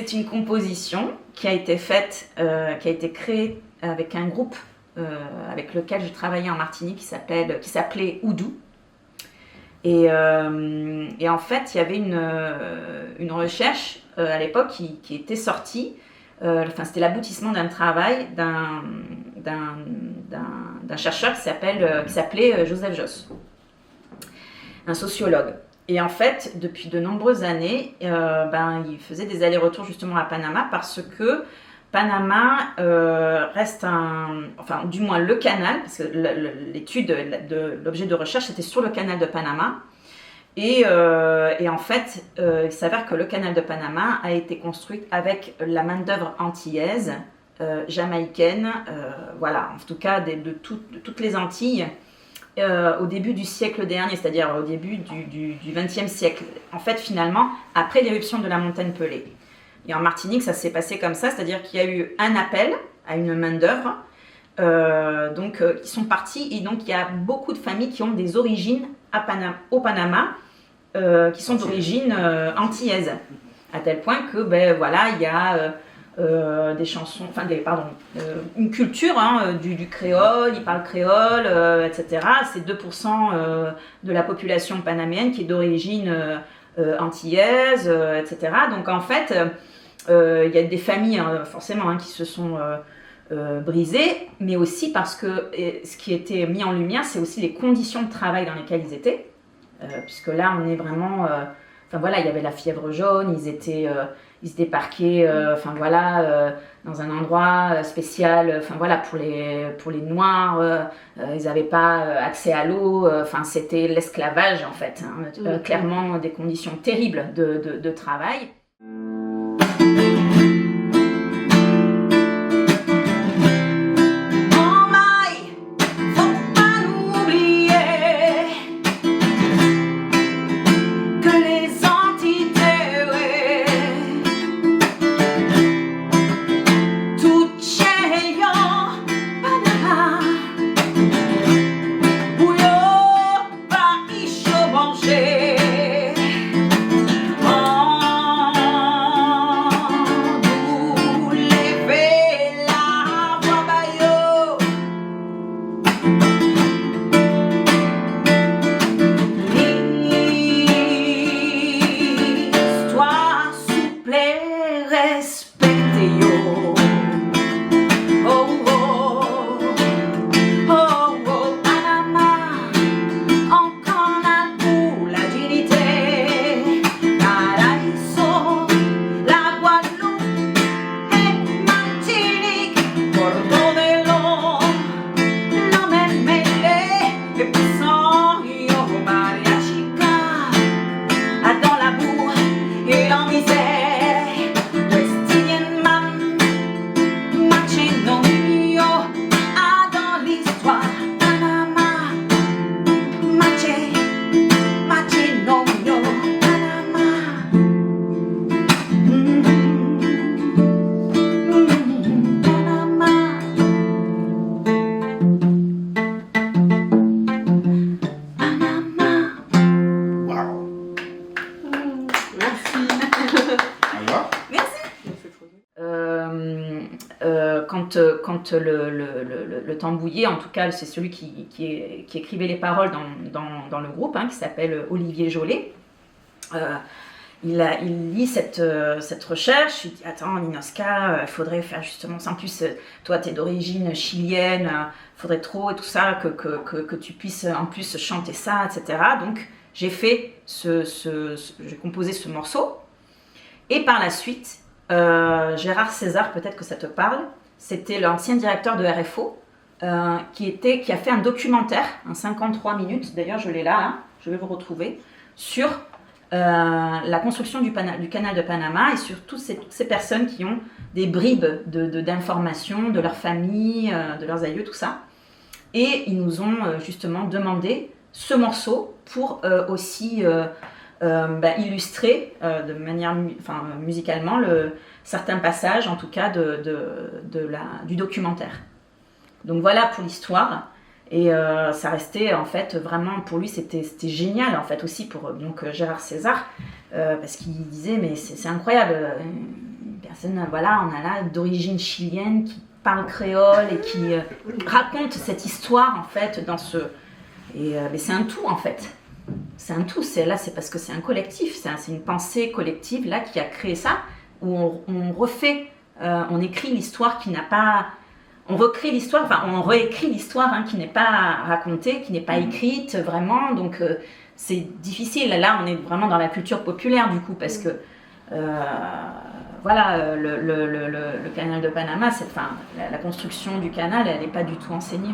c'est une composition qui a été faite, qui a été créée avec un groupe avec lequel je travaillais en Martinique qui s'appelait Oudou. Et en fait, il y avait une recherche à l'époque qui était sortie. C'était l'aboutissement d'un travail d'un chercheur qui s'appelait Joseph Josse, un sociologue. Et en fait, depuis de nombreuses années, il faisait des allers-retours justement à Panama parce que Panama reste du moins le canal, parce que l'étude de l'objet de recherche était sur le canal de Panama. Et en fait, il s'avère que le canal de Panama a été construit avec la main-d'œuvre antillaise, jamaïcaine, en tout cas de toutes les Antilles. Au début du siècle dernier, c'est-à-dire au début du XXe siècle. En fait, finalement, après l'éruption de la montagne Pelée. Et en Martinique, ça s'est passé comme ça, c'est-à-dire qu'il y a eu un appel à une main-d'œuvre, qui sont partis, et donc il y a beaucoup de familles qui ont des origines au Panama, qui sont d'origine antillaise, à tel point que, il y a des chansons, une culture du créole, ils parlent créole, etc. C'est 2% de la population panaméenne qui est d'origine antillaise, etc. Donc en fait, il y a des familles forcément qui se sont brisées, mais aussi parce que ce qui était mis en lumière, c'est aussi les conditions de travail dans lesquelles ils étaient, puisque là on est vraiment... il y avait la fièvre jaune, ils étaient parqués dans un endroit spécial pour les noirs, ils n'avaient pas accès à l'eau, c'était l'esclavage en fait, clairement des conditions terribles de travail. Quand le tambouillé, en tout cas c'est celui qui écrivait les paroles dans le groupe, qui s'appelle Olivier Jolet, il lit cette recherche, il dit attends Ninoska, il faudrait faire justement ça, en plus toi t'es d'origine chilienne, il faudrait trop et tout ça que tu puisses en plus chanter ça, etc. Donc j'ai composé ce morceau, et par la suite Gérard César, peut-être que ça te parle. C'était l'ancien directeur de RFO qui a fait un documentaire, un 53 minutes, d'ailleurs je l'ai là, je vais vous retrouver, sur la construction du canal de Panama et sur toutes ces personnes qui ont des bribes d'informations de leur famille, de leurs aïeux, tout ça. Et ils nous ont justement demandé ce morceau pour aussi illustrer de manière musicalement certains passages, en tout cas, du documentaire. Donc voilà pour l'histoire. Et ça restait, en fait, vraiment, pour lui, c'était génial, en fait, aussi pour Gérard César, parce qu'il disait, mais c'est incroyable, une personne, voilà, on a là d'origine chilienne qui parle créole et qui raconte cette histoire en fait dans ce... mais c'est un tout en fait. C'est un tout. C'est parce que c'est un collectif. C'est une pensée collective là qui a créé ça, où on refait, on écrit l'histoire qui n'a pas... On recrée l'histoire, enfin on réécrit l'histoire hein, qui n'est pas racontée, qui n'est pas écrite vraiment. Donc c'est difficile. Là, on est vraiment dans la culture populaire du coup, parce que voilà, le canal de Panama, la construction du canal, elle n'est pas du tout enseignée.